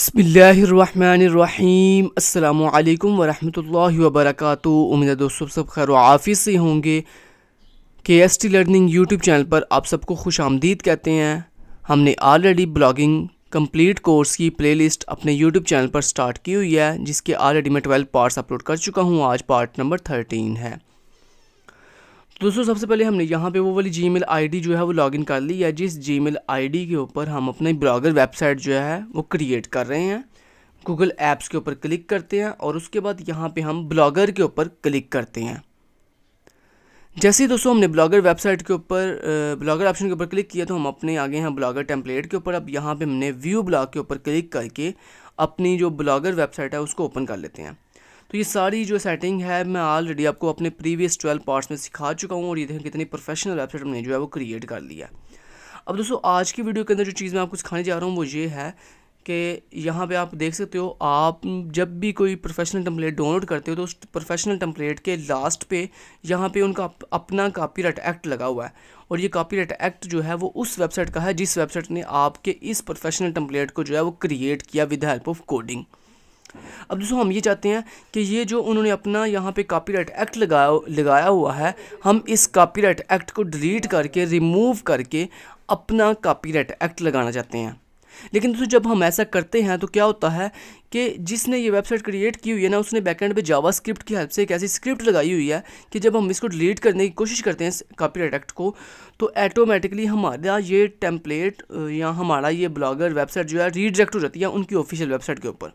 बिस्मिल्लाहिर्रहमानिर्रहीम अस्सलामुअलैकुम वरहमतुल्लाहि वबरकातुहू। उम्मीद है दोस्तों सब खैर व आफियत से होंगे। KST लर्निंग यूट्यूब चैनल पर आप सबको खुश आमदीद कहते हैं। हमने ऑलरेडी ब्लॉगिंग कंप्लीट कोर्स की प्लेलिस्ट अपने यूट्यूब चैनल पर स्टार्ट की हुई है, जिसके ऑलरेडी मैं 12 पार्ट्स अपलोड कर चुका हूँ। आज पार्ट नंबर 13 है। दोस्तों सबसे पहले हमने यहाँ पे वो वाली जीमेल आईडी जो है वो लॉगिन कर ली है, जिस जीमेल आईडी के ऊपर हम अपने ब्लॉगर वेबसाइट जो है वो क्रिएट कर रहे हैं। गूगल ऐप्स के ऊपर क्लिक करते हैं और उसके बाद यहाँ पे हम ब्लॉगर के ऊपर क्लिक करते हैं। जैसे ही दोस्तों हमने ब्लॉगर वेबसाइट के ऊपर ब्लॉगर ऑप्शन के ऊपर क्लिक किया तो हम अपने आगे हैं ब्लॉगर टेम्पलेट के ऊपर। अब यहाँ पे हमने व्यू ब्लॉग के ऊपर क्लिक करके अपनी जो ब्लॉगर वेबसाइट है उसको ओपन कर लेते हैं। तो ये सारी जो सेटिंग है मैं ऑलरेडी आपको अपने प्रीवियस 12 पार्ट्स में सिखा चुका हूँ और ये देखें कितनी प्रोफेशनल वेबसाइट हमने जो है वो क्रिएट कर लिया है। अब दोस्तों आज की वीडियो के अंदर जो चीज़ मैं आपको सिखाने जा रहा हूँ वो ये है कि यहाँ पे आप देख सकते हो, आप जब भी कोई प्रोफेशनल टेम्पलेट डाउनलोड करते हो तो उस प्रोफेशनल टेम्पलेट के लास्ट पे यहाँ पे उनका अपना कॉपीराइट एक्ट लगा हुआ है और ये कॉपीराइट एक्ट जो है वो उस वेबसाइट का है जिस वेबसाइट ने आपके इस प्रोफेशनल टेम्पलेट को जो है वो क्रिएट किया विद हेल्प ऑफ कोडिंग। अब दोस्तों हम ये चाहते हैं कि ये जो उन्होंने अपना यहाँ पे कॉपीराइट एक्ट लगाया हुआ है, हम इस कॉपीराइट एक्ट को डिलीट करके रिमूव करके अपना कॉपीराइट एक्ट लगाना चाहते हैं। लेकिन दोस्तों जब हम ऐसा करते हैं तो क्या होता है कि जिसने ये वेबसाइट क्रिएट की हुई है ना, उसने बैकएंड पे जावास्क्रिप्ट की हेल्प से एक ऐसी स्क्रिप्ट लगाई हुई है कि जब हम इसको डिलीट करने की कोशिश करते हैं कॉपीराइट एक्ट को, तो ऑटोमेटिकली हमारा ये टेम्पलेट या हमारा ये ब्लॉगर वेबसाइट जो है रीडायरेक्ट हो जाती है उनकी ऑफिशियल वेबसाइट के ऊपर।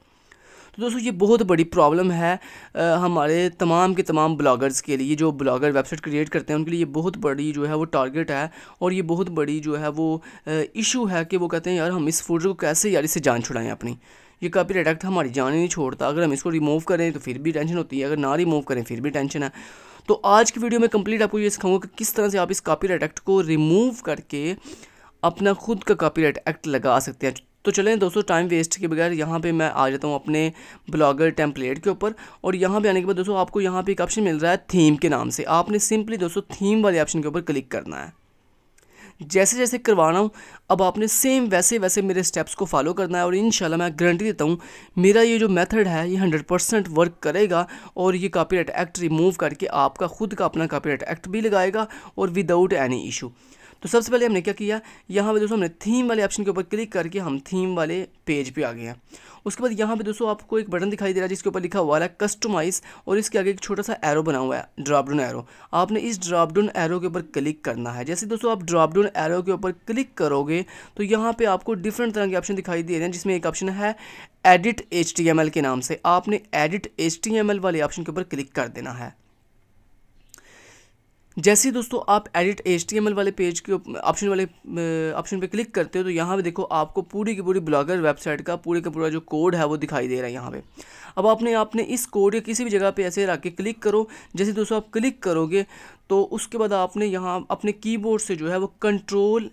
तो दोस्तों ये बहुत बड़ी प्रॉब्लम है हमारे तमाम के तमाम ब्लॉगर्स के लिए, जो ब्लॉगर वेबसाइट क्रिएट करते हैं उनके लिए ये बहुत बड़ी जो है वो टारगेट है और ये बहुत बड़ी जो है वो इशू है कि वो कहते हैं यार हम इस फोल्डर को कैसे यार इससे जान छुड़ाएं अपनी। ये कॉपीराइट एक्ट हमारी जान ही नहीं छोड़ता। अगर हम इसको रिमूव करें तो फिर भी टेंशन होती है, अगर ना रिमूव करें फिर भी टेंशन है। तो आज की वीडियो में कंप्लीट आपको ये सिखाऊंगा कि किस तरह से आप इस कॉपीराइट एक्ट को रिमूव करके अपना खुद का कॉपीराइट एक्ट लगा सकते हैं। तो चलें दोस्तों टाइम वेस्ट के बगैर यहाँ पे मैं आ जाता हूँ अपने ब्लॉगर टेम्पलेट के ऊपर। और यहाँ पे आने के बाद दोस्तों आपको यहाँ पे एक ऑप्शन मिल रहा है थीम के नाम से। आपने सिंपली दोस्तों थीम वाले ऑप्शन के ऊपर क्लिक करना है। जैसे जैसे करवाना हूँ अब आपने सेम वैसे वैसे मेरे स्टेप्स को फॉलो करना है और इंशाल्लाह मैं गारंटी देता हूँ मेरा ये जो मेथड है ये 100% वर्क करेगा और ये कॉपीराइट एक्ट रिमूव करके आपका खुद का अपना कॉपीराइट एक्ट भी लगाएगा और विदाउट एनी इशू। तो सबसे पहले हमने क्या किया, यहाँ पे दोस्तों हमने थीम वाले ऑप्शन के ऊपर क्लिक करके हम थीम वाले पेज पे आ गए हैं। उसके बाद यहाँ पे दोस्तों आपको एक बटन दिखाई दे रहा है जिसके ऊपर लिखा हुआ है कस्टमाइज़ और इसके आगे एक छोटा सा एरो बना हुआ है, ड्रॉप डाउन एरो। आपने इस ड्रॉप डाउन एरो के ऊपर क्लिक करना है। जैसे दोस्तों आप ड्रॉप डाउन एरो के ऊपर क्लिक करोगे तो यहाँ पे आपको डिफरेंट तरह के ऑप्शन दिखाई दे रहे हैं, जिसमें एक ऑप्शन है एडिट HTML के नाम से। आपने एडिट HTML वाले ऑप्शन के ऊपर क्लिक कर देना है। जैसे ही दोस्तों आप एडिट HTML वाले पेज के ऑप्शन पे क्लिक करते हो तो यहाँ पे देखो आपको पूरी की पूरी ब्लॉगर वेबसाइट का पूरा जो कोड है वो दिखाई दे रहा है यहाँ पे। अब आपने इस कोड या किसी भी जगह पे ऐसे रख के क्लिक करो। जैसे दोस्तों आप क्लिक करोगे तो उसके बाद आपने यहाँ अपने कीबोर्ड से जो है वो Ctrl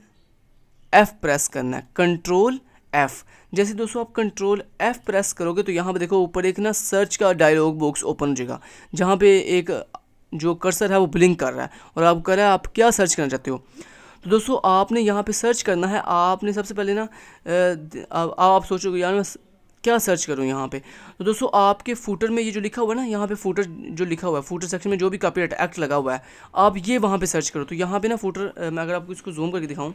F प्रेस करना है, Ctrl F। जैसे दोस्तों आप Ctrl F प्रेस करोगे तो यहाँ पे देखो ऊपर एक ना सर्च का डायलॉग बॉक्स ओपन हो जाएगा, जहाँ पे एक जो कर्सर है वो ब्लिंक कर रहा है और आप कर रहा है आप क्या सर्च करना चाहते हो। तो दोस्तों आपने यहाँ पे सर्च करना है। आपने सबसे पहले ना आप सोचोगे यार मैं क्या सर्च करूँ यहाँ पे। तो दोस्तों आपके फूटर में ये जो लिखा हुआ है ना, यहाँ पे फूटर जो लिखा हुआ है, फूटर सेक्शन में जो भी कॉपीराइट एक्ट लगा हुआ है आप ये वहाँ पे सर्च करो। तो यहाँ पे ना फूटर मैं अगर आपको इसको जूम करके दिखाऊँ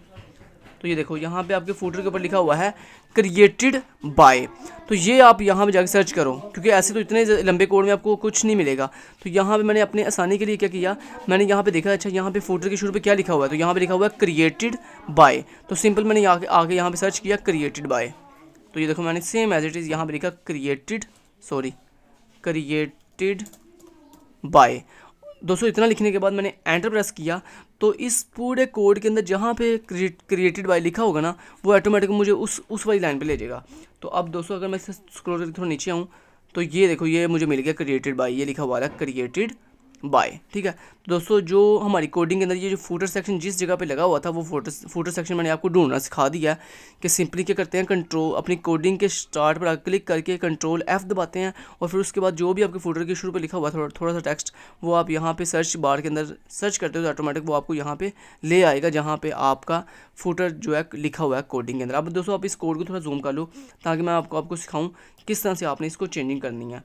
तो ये देखो यहाँ पे आपके फूटर के ऊपर लिखा हुआ है क्रिएटेड बाय। तो ये आप यहाँ पे जाकर सर्च करो, क्योंकि ऐसे तो इतने लंबे कोड में आपको कुछ नहीं मिलेगा। तो यहाँ पे मैंने अपने आसानी के लिए क्या किया, मैंने यहाँ पे देखा अच्छा यहाँ पे फूटर के शुरू पे क्या लिखा हुआ है, तो यहाँ पे लिखा हुआ है क्रिएटेड बाय। तो सिंपल मैंने आगे यहाँ पे सर्च किया क्रिएटेड बाय। तो ये देखो मैंने सेम एज इट इज़ यहाँ पे लिखा क्रिएटेड बाय। दोस्तों इतना लिखने के बाद मैंने एंटर प्रेस किया तो इस पूरे कोड के अंदर जहाँ पे क्रिएटेड बाय लिखा होगा ना वो ऑटोमेटिक मुझे उस वाली लाइन पे ले जाएगा। तो अब दोस्तों अगर मैं इसे स्क्रॉल करके थोड़ा नीचे आऊँ तो ये देखो ये मुझे मिल गया क्रिएटेड बाय, ये लिखा हुआ है क्रिएटेड बाय। ठीक है, तो दोस्तों जो हमारी कोडिंग के अंदर ये जो फूटर सेक्शन जिस जगह पे लगा हुआ था वो फूटर सेक्शन मैंने आपको ढूंढना सिखा दिया है कि सिंपली क्या करते हैं, कंट्रोल अपनी कोडिंग के स्टार्ट पर क्लिक करके कंट्रोल F दबाते हैं और फिर उसके बाद जो भी आपके फूटर के शुरू पे लिखा हुआ थोड़ा सा टेक्स्ट वो आप यहाँ पे सर्च बार के अंदर सर्च करते हो तो ऑटोमेटिक वो आपको यहाँ पे ले आएगा जहाँ पे आपका फूटर जो है लिखा हुआ है कोडिंग के अंदर। अब दोस्तों आप इस कोड को थोड़ा जूम कर लो ताकि मैं आपको सिखाऊँ किस तरह से आपने इसको चेंजिंग करनी है।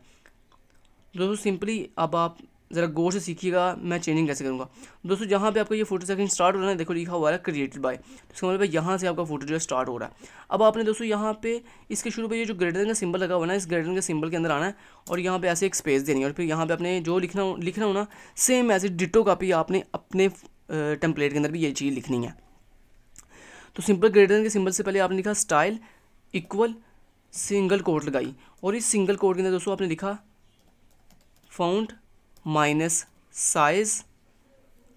दोस्तों सिंपली अब आप ज़रा गौर से सीखिएगा मैं चेंजिंग कैसे करूँगा। दोस्तों जहाँ पे आपका ये फोटो सेक्शन स्टार्ट हो रहा है देखो लिखा हुआ है क्रिएटेड बाय, तो इसका मतलब है यहाँ से आपका फोटो जो है स्टार्ट हो रहा है। अब आपने दोस्तों यहाँ पे इसके शुरू पे ये जो ग्रेटर का सिंबल लगा हुआ है ना, इस ग्रेटर के सिंबल के अंदर आना है और यहाँ पे ऐसे एक स्पेस देनी है और फिर यहाँ पे आपने जो लिखना हो ना सेम ऐसे डिटो कॉपी आपने अपने टेम्पलेट के अंदर भी ये चीज़ लिखनी है। तो सिंपल ग्रेटर के सिंबल से पहले आपने लिखा स्टाइल इक्वल सिंगल कोट लगाई और इस सिंगल कोट के अंदर दोस्तों आपने लिखा फाउंड माइनस साइज,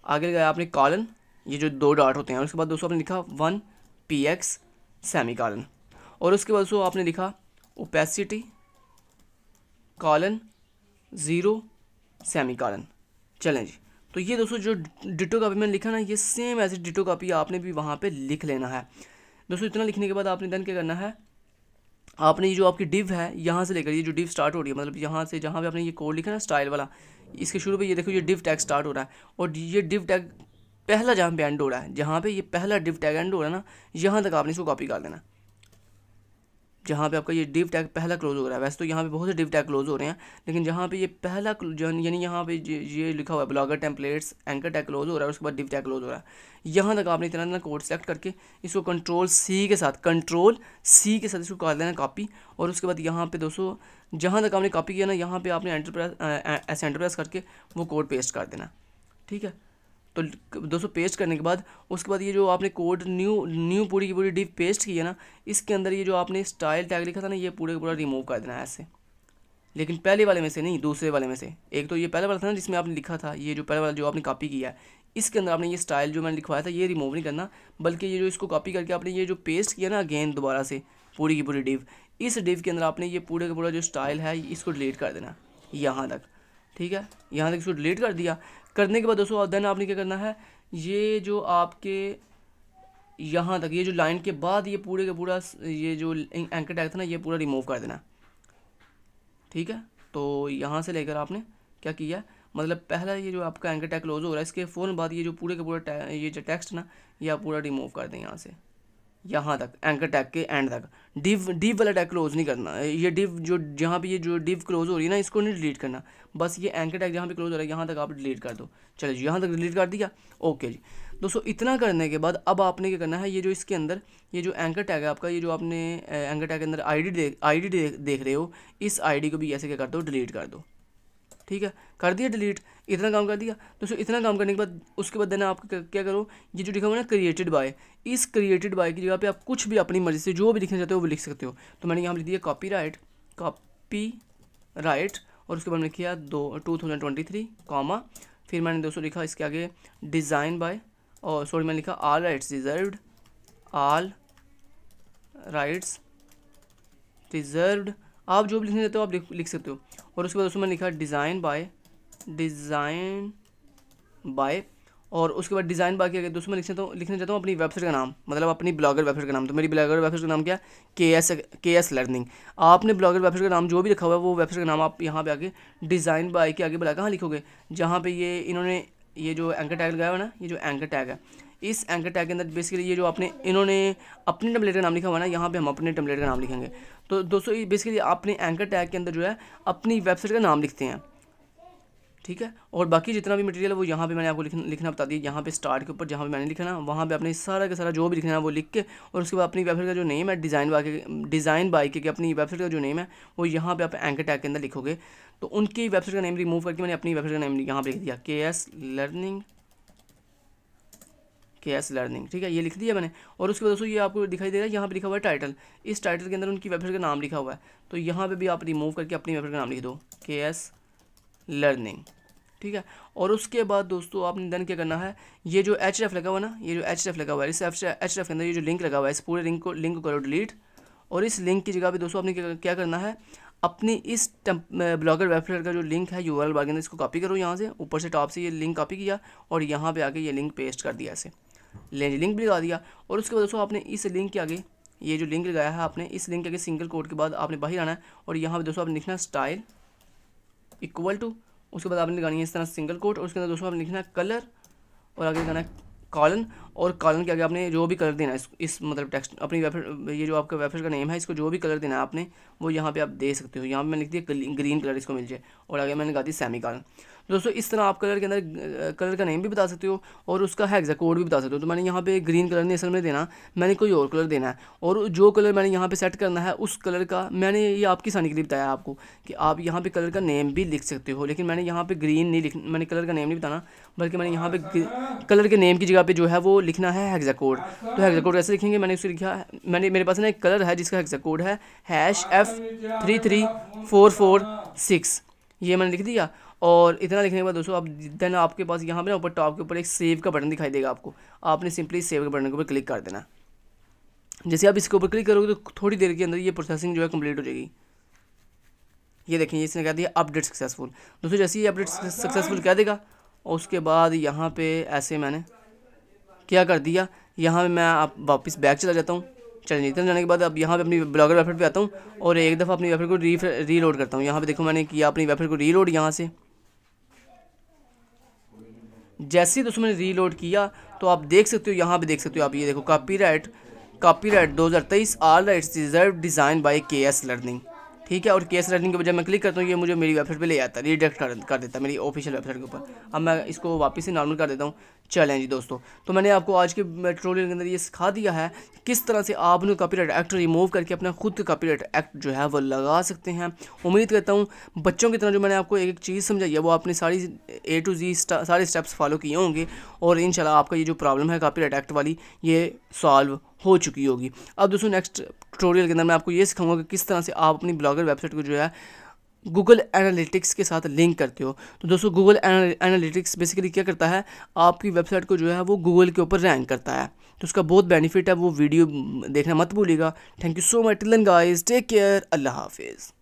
आगे लगाया आपने कॉलन, ये जो 2 डॉट होते हैं, और उसके बाद दोस्तों आपने लिखा 1px सेमी कॉलन और उसके बाद दोस्तों आपने लिखा ओपेसिटी कॉलन 0 सेमी कॉलन। चलें जी, तो ये दोस्तों जो डिटो कॉपी मैंने लिखा ना ये सेम ऐसे डिटो कॉपी आपने भी वहाँ पे लिख लेना है। दोस्तों इतना लिखने के बाद आपने देन क्या करना है, आपने ये जो आपकी डिव है यहाँ से लेकर ये जो डिव स्टार्ट हो रही है मतलब यहाँ से जहाँ पे आपने ये कोड लिखा ना स्टाइल वाला, इसके शुरू पे ये देखो ये डिव टैग स्टार्ट हो रहा है और ये डिव टैग पहला जहाँ पे एंड हो रहा है, जहाँ पे ये पहला डिव टैग एंड हो रहा है ना यहाँ तक आपने इसको कॉपी कर देना। जहाँ पे आपका ये डिव टैग पहला क्लोज हो रहा है, वैसे तो यहाँ पे बहुत से डिव टैग क्लोज हो रहे हैं लेकिन जहाँ पे ये पहला यानी यहाँ पे ये लिखा हुआ है blogger templates anchor tag close हो रहा है उसके बाद डिव टैग क्लोज हो रहा है, यहाँ तक आपने इतना कोड सेलेक्ट करके इसको कंट्रोल सी के साथ इसको कर देना कॉपी और उसके बाद यहाँ पे दोस्तों जहाँ तक आपने कॉपी किया ना यहाँ पे आपने एंटर प्रेस करके वो कोड पेस्ट कर देना। ठीक है, तो दोस्तों पेस्ट करने के बाद उसके बाद ये जो आपने कोड न्यू पूरी की पूरी डिव पेस्ट की है ना, इसके अंदर ये जो आपने स्टाइल टैग लिखा था ना ये पूरे का पूरा रिमूव कर देना है ऐसे, लेकिन पहले वाले में से नहीं दूसरे वाले में से। एक तो ये पहले वाला था ना जिसमें आपने लिखा था, ये जो पहले वाला जो आपने कॉपी किया है इसके अंदर आपने ये स्टाइल जो मैंने लिखवाया था ये रिमूव नहीं करना, बल्कि ये जो इसको कॉपी करके आपने ये जो पेस्ट किया ना अगेन दोबारा से पूरी की पूरी डिव, इस डिव के अंदर आपने ये पूरे का पूरा जो स्टाइल है इसको डिलीट कर देना यहाँ तक। ठीक है, यहाँ तक इसको डिलीट कर दिया। करने के बाद दोस्तों देन आपने क्या करना है, ये जो आपके यहाँ तक ये जो लाइन के बाद ये पूरे का पूरा ये जो एंकर टैग था ना ये पूरा रिमूव कर देना। ठीक है, तो यहाँ से लेकर आपने क्या किया, मतलब पहला ये जो आपका एंकर टैग क्लोज हो रहा है इसके फ़ौरन बाद ये जो पूरे का पूरा ये जो टेक्स्ट ना ये आप पूरा रिमूव कर दें यहाँ से यहाँ तक एंकर टैग के एंड तक। डिव वाला टैग क्लोज नहीं करना, ये डिव जो जहाँ पे ये जो डिव क्लोज हो रही है ना इसको नहीं डिलीट करना, बस ये एंकर टैग जहाँ पे क्लोज हो रहा है यहाँ तक आप डिलीट कर दो। चलो जी यहाँ तक डिलीट कर दिया। ओके जी दोस्तों, इतना करने के बाद अब आपने क्या करना है, ये जो इसके अंदर ये जो एंकर टैग है आपका, ये जो आपने एंकर टैग के अंदर आई डी देख रहे हो, इस आई को भी ऐसे क्या कर दो डिलीट कर दो। ठीक है, कर दिया डिलीट, इतना काम कर दिया दोस्तों। इतना काम करने के बाद उसके बाद देना आप क्या करो, ये जो लिखा हुआ ना क्रिएटेड बाय, इस क्रिएटेड बाय की जगह पे आप कुछ भी अपनी मर्जी से जो भी लिखना चाहते हो वो लिख सकते हो। तो मैंने यहाँ लिख दिया कॉपी राइट और उसके बाद मैंने किया 2023 कॉमा, फिर मैंने दोस्तों लिखा इसके आगे डिज़ाइन बाय और सॉरी मैंने लिखा ऑल राइट्स रिजर्व्ड, आप जो भी लिखना चाहते हो आप लिख सकते हो। और उसके बाद दोस्तों मैंने लिखा डिज़ाइन बाय और उसके बाद डिज़ाइन बाय क्या दोस्तों मैं लिखना चाहता हूँ अपनी वेबसाइट का नाम, मतलब अपनी ब्लॉगर वेबसाइट का नाम। तो मेरी ब्लॉगर वेबसाइट का नाम क्या के एस लर्निंग। आपने ब्लॉगर वेबसाइट का नाम जो भी लिखा हुआ है वो वेबसाइट का नाम आप यहाँ पे आगे डिज़ाइन बाय के आगे बुला कहाँ लिखोगे, जहाँ पे ये इन्होंने ये जो एंकर टैग लगाया हुआ ना, ये जो एंकर टैग है इस एंकर टैग के अंदर बेसिकली ये जो इन्होंने अपने टेम्पलेट का नाम लिखा हुआ है ना, यहाँ पे हम अपने टेम्पलेट का नाम लिखेंगे। तो दोस्तों ये बेसिकली अपने एंकर टैग के अंदर जो है अपनी वेबसाइट का नाम लिखते हैं। ठीक है, और बाकी जितना भी मटेरियल है वो यहाँ पे मैंने आपको लिखना बता दिया। यहाँ पे स्टार्ट के ऊपर जहाँ पे मैंने लिखा ना वहाँ पे अपने सारा का सारा जो भी लिखना है वो लिख के, और उसके बाद अपनी वेबसाइट का जो नेम है डिज़ाइन बाय के अपनी वेबसाइट का जो नेम है वो यहाँ पे आप एंकर टैग के अंदर लिखोगे। तो उनकी वेबसाइट का नेम रिमूव करके मैंने अपनी वेबसाइट का नेम यहाँ पे लिख दिया के एस लर्निंग। ठीक है, ये लिख दिया मैंने। और उसके बाद दोस्तों ये आपको दिखाई दे रहा है यहाँ पे लिखा हुआ है टाइटल, इस टाइटल के अंदर उनकी वेबसाइट का नाम लिखा हुआ है, तो यहाँ पे भी आप रिमूव करके अपनी वेबसाइट का नाम लिख दो के एस लर्निंग। ठीक है, और उसके बाद दोस्तों आपने देन क्या करना है, ये जो href लगा हुआ ना, ये जो href लगा हुआ है इस href के अंदर ये जो लिंक लगा हुआ है इस पूरे लिंक को करो डिलीट। और इस लिंक की जगह पे दोस्तों आपने क्या करना है, अपनी इस ब्लॉगर वेबसाइट का जो लिंक है यूआरएल बार के अंदर, इसको कॉपी करो यहाँ से, ऊपर से टॉप से ये लिंक कॉपी किया और यहाँ पे आके ये लिंक पेस्ट कर दिया ऐसे, लिंक भी लगा दिया। और उसके बाद दोस्तों आपने इस लिंक के आगे, ये जो लिंक लगाया है आपने, इस लिंक के आगे सिंगल कोड के बाद आपने बाहर आना है और यहाँ पे दोस्तों आपने लिखना स्टाइल इक्वल टू, उसके बाद आपने लगानी है इस तरह सिंगल कोड, और उसके अंदर दोस्तों आपने लिखना है कलर और आगे लगाना है कॉलन, और कॉलन के आगे आपने जो भी कलर देना है इस मतलब टेक्स्ट अपनी वेबसाइट, ये जो आपका वेबसाइट का नेम है, इसको जो भी कलर देना है आपने वो यहाँ पे आप दे सकते हो। यहाँ पे मैंने लिख दिया ग्रीन कलर इसको मिल जाए, और आगे मैंने लगा दी सेमी कॉलन। दोस्तों इस तरह आप कलर के अंदर कलर का नेम भी बता सकते हो और उसका हेक्सा कोड भी बता सकते हो। तो मैंने यहाँ पे ग्रीन कलर नहीं असल में देना, मैंने कोई और कलर देना है, और जो कलर मैंने यहाँ पे सेट करना है उस कलर का मैंने ये आपकी आसानी के लिए बताया आपको कि आप यहाँ पे कलर का नेम भी लिख सकते हो, लेकिन मैंने यहाँ पे ग्रीन नहीं लिख, मैंने कलर का नेम नहीं बताना, बल्कि मैंने यहाँ पे कलर के नेम की जगह पे जो है वो लिखना है हेक्सा कोड। तो हेक्सा कोड कैसे लिखेंगे, मैंने उसे लिखा है, मेरे पास ना एक कलर है जिसका हेक्सा कोड है #F33446, ये मैंने लिख दिया। और इतना लिखने के बाद दोस्तों आप देन आपके पास यहाँ पे ना ऊपर टॉप के ऊपर एक सेव का बटन दिखाई देगा आपको, आपने सिंपली सेव के बटन के ऊपर क्लिक कर देना। जैसे आप इसके ऊपर क्लिक करोगे तो थोड़ी देर के अंदर ये प्रोसेसिंग जो है कंप्लीट हो जाएगी। ये देखें इसने कह दिया अपडेट सक्सेसफुल। दोस्तों जैसे ही अपडेट सक्सेसफुल कह देगा, और उसके बाद यहाँ पे ऐसे मैंने क्या कर दिया, यहाँ पे मैं आप वापस बैक चला जाता हूँ। चलिए इतना जाने के बाद अब यहाँ पे अपनी ब्लॉगर वेबसाइट पे आता हूँ और एक दफ़ा अपनी वेबसाइट को रीलोड करता हूँ। यहाँ पे देखो मैंने किया अपनी वेबसाइट को रीलोड। यहाँ से जैसे ही दोस्तों मैंने रीलोड किया तो आप देख सकते हो, यहाँ पे देख सकते हो आप, ये देखो copyright 2023 all rights reserve design by KS learning, ठीक है। और KS लर्निंग के बजाय मैं क्लिक करता हूँ, ये मुझे मेरी वेबसाइट पे ले आता है, रिडायरेक्ट कर देता है मेरी ऑफिशियल वेबसाइट के ऊपर। अब मैं इसको वापस से नॉर्मल कर देता हूँ। चलें जी दोस्तों, तो मैंने आपको आज के ट्यूटोरियल के अंदर ये सिखा दिया है किस तरह से आप उन्हें कॉपीराइट एक्ट रिमूव करके अपना खुद का कॉपीराइट एक्ट जो है वो लगा सकते हैं। उम्मीद करता हूँ बच्चों की तरह जो मैंने आपको एक चीज़ समझाई है वो आपने सारी A to Z सारे स्टेप्स फॉलो किए होंगे, और इंशाल्लाह आपका ये जो प्रॉब्लम है कॉपीराइट एक्ट वाली ये सॉल्व हो चुकी होगी। अब दोस्तों नेक्स्ट ट्यूटोरियल के अंदर मैं आपको ये सिखाऊंगा कि किस तरह से आप अपनी ब्लॉगर वेबसाइट को जो है गूगल एनालिटिक्स के साथ लिंक करते हो। तो दोस्तों गूगल एनालिटिक्स बेसिकली क्या करता है, आपकी वेबसाइट को जो है वो गूगल के ऊपर रैंक करता है, तो उसका बहुत बेनिफिट है। वो वीडियो देखना मत भूलिएगा। Thank you so much, till then guys, take care, Allah हाफिज़।